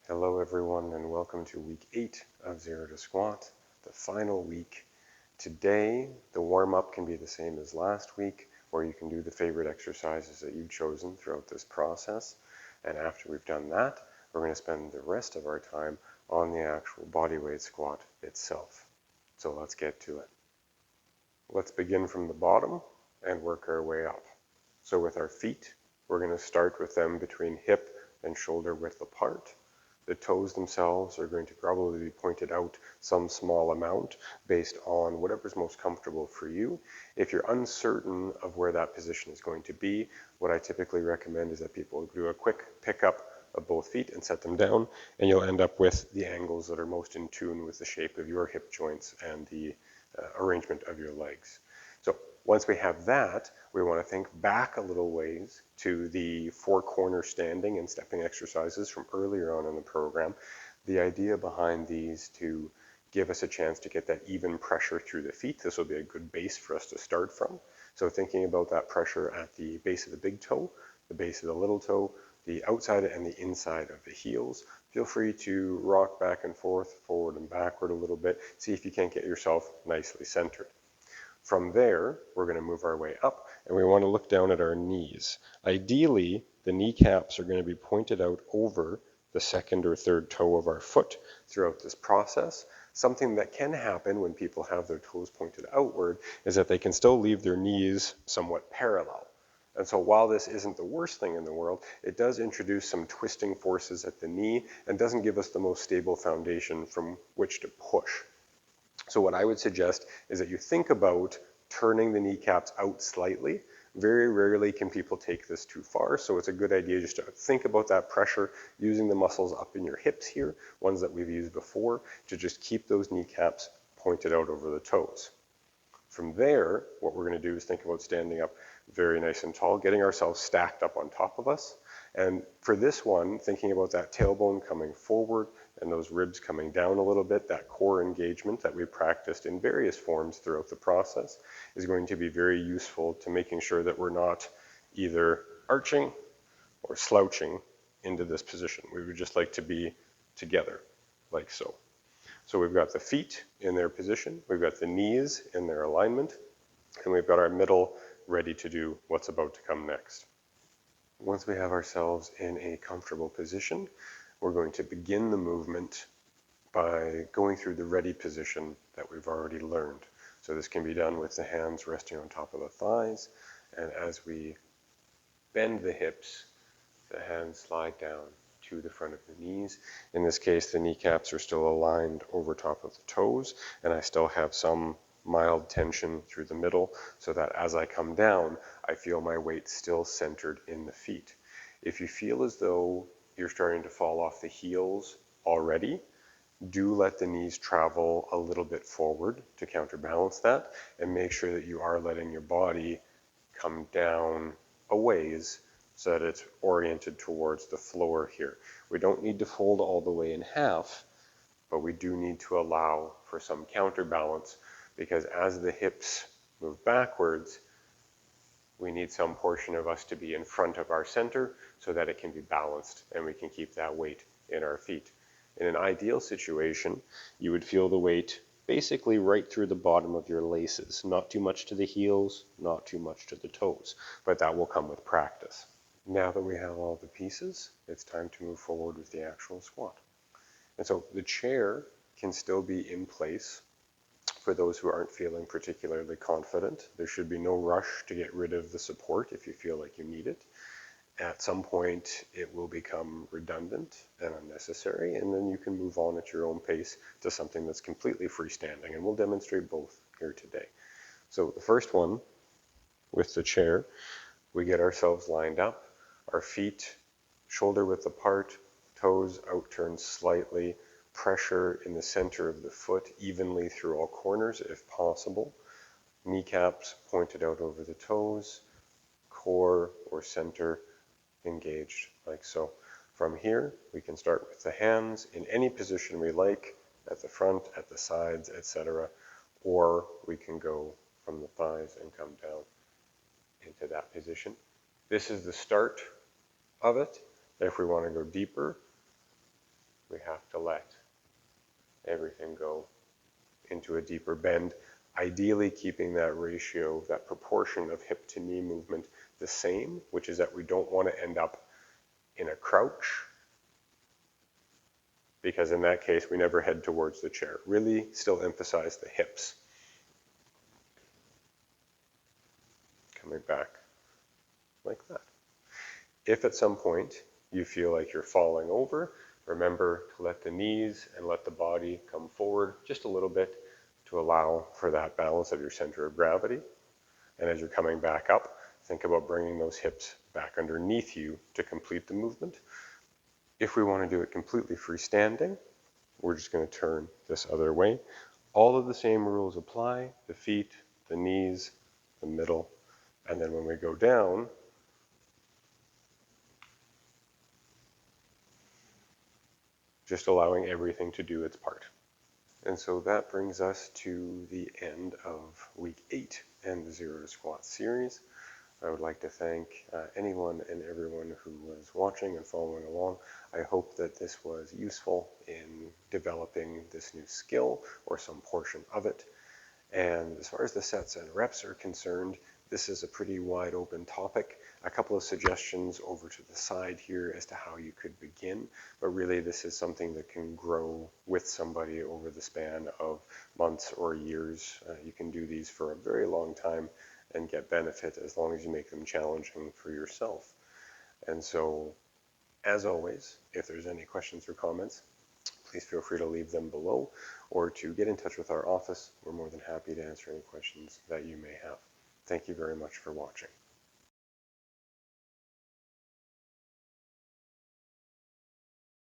Hello everyone and welcome to week 8 of Zero to Squat, the final week. Today, the warm-up can be the same as last week, or you can do the favorite exercises that you've chosen throughout this process. And after we've done that, we're going to spend the rest of our time on the actual bodyweight squat itself. So let's get to it. Let's begin from the bottom and work our way up. So with our feet, we're going to start with them between hip and shoulder width apart. The toes themselves are going to probably be pointed out some small amount based on whatever's most comfortable for you. If you're uncertain of where that position is going to be, what I typically recommend is that people do a quick pickup of both feet and set them down, and you'll end up with the angles that are most in tune with the shape of your hip joints and the arrangement of your legs. So once we have that, we want to think back a little ways to the four corner standing and stepping exercises from earlier on in the program. The idea behind these to give us a chance to get that even pressure through the feet. This will be a good base for us to start from. So thinking about that pressure at the base of the big toe, the base of the little toe, the outside and the inside of the heels. Feel free to rock back and forth, forward and backward a little bit. See if you can't get yourself nicely centered. From there, we're going to move our way up, and we want to look down at our knees. Ideally, the kneecaps are going to be pointed out over the second or third toe of our foot throughout this process. Something that can happen when people have their toes pointed outward is that they can still leave their knees somewhat parallel. And so while this isn't the worst thing in the world, it does introduce some twisting forces at the knee and doesn't give us the most stable foundation from which to push. So what I would suggest is that you think about turning the kneecaps out slightly. Very rarely can people take this too far, so it's a good idea just to think about that pressure using the muscles up in your hips here, ones that we've used before, to just keep those kneecaps pointed out over the toes. From there, what we're going to do is think about standing up very nice and tall, getting ourselves stacked up on top of us. And for this one, thinking about that tailbone coming forward and those ribs coming down a little bit, that core engagement that we practiced in various forms throughout the process is going to be very useful to making sure that we're not either arching or slouching into this position. We would just like to be together, like so. So we've got the feet in their position, we've got the knees in their alignment, and we've got our middle ready to do what's about to come next. Once we have ourselves in a comfortable position, we're going to begin the movement by going through the ready position that we've already learned. So this can be done with the hands resting on top of the thighs, and as we bend the hips, the hands slide down to the front of the knees. In this case, the kneecaps are still aligned over top of the toes, and I still have some mild tension through the middle, so that as I come down, I feel my weight still centered in the feet. If you feel as though you're starting to fall off the heels already, do let the knees travel a little bit forward to counterbalance that, and make sure that you are letting your body come down a ways so that it's oriented towards the floor here. We don't need to fold all the way in half, but we do need to allow for some counterbalance, because as the hips move backwards, we need some portion of us to be in front of our center so that it can be balanced and we can keep that weight in our feet. In an ideal situation, you would feel the weight basically right through the bottom of your laces, not too much to the heels, not too much to the toes, but that will come with practice. Now that we have all the pieces, it's time to move forward with the actual squat. And so the chair can still be in place for those who aren't feeling particularly confident. There should be no rush to get rid of the support if you feel like you need it. At some point, it will become redundant and unnecessary, and then you can move on at your own pace to something that's completely freestanding, and we'll demonstrate both here today. So the first one, with the chair, we get ourselves lined up, our feet shoulder width apart, toes outturned slightly, pressure in the center of the foot evenly through all corners if possible, kneecaps pointed out over the toes, core or center engaged like so. From here, we can start with the hands in any position we like, at the front, at the sides, etc. Or we can go from the thighs and come down into that position. This is the start of it. If we want to go deeper, we have to let everything go into a deeper bend, ideally keeping that ratio, that proportion of hip to knee movement the same, which is that we don't want to end up in a crouch, because in that case we never head towards the chair. Really still emphasize the hips. Coming back like that. If at some point you feel like you're falling over, remember to let the knees and let the body come forward just a little bit to allow for that balance of your center of gravity. And as you're coming back up, think about bringing those hips back underneath you to complete the movement. If we want to do it completely freestanding, we're just going to turn this other way. All of the same rules apply: the feet, the knees, the middle, and then when we go down, just allowing everything to do its part. And so that brings us to the end of week 8 and the Zero to Squat series. I would like to thank anyone and everyone who was watching and following along. I hope that this was useful in developing this new skill or some portion of it. And as far as the sets and reps are concerned, this is a pretty wide open topic. A couple of suggestions over to the side here as to how you could begin, but really this is something that can grow with somebody over the span of months or years. You can do these for a very long time and get benefit as long as you make them challenging for yourself. And so, as always, if there's any questions or comments, please feel free to leave them below or to get in touch with our office. We're more than happy to answer any questions that you may have. Thank you very much for watching.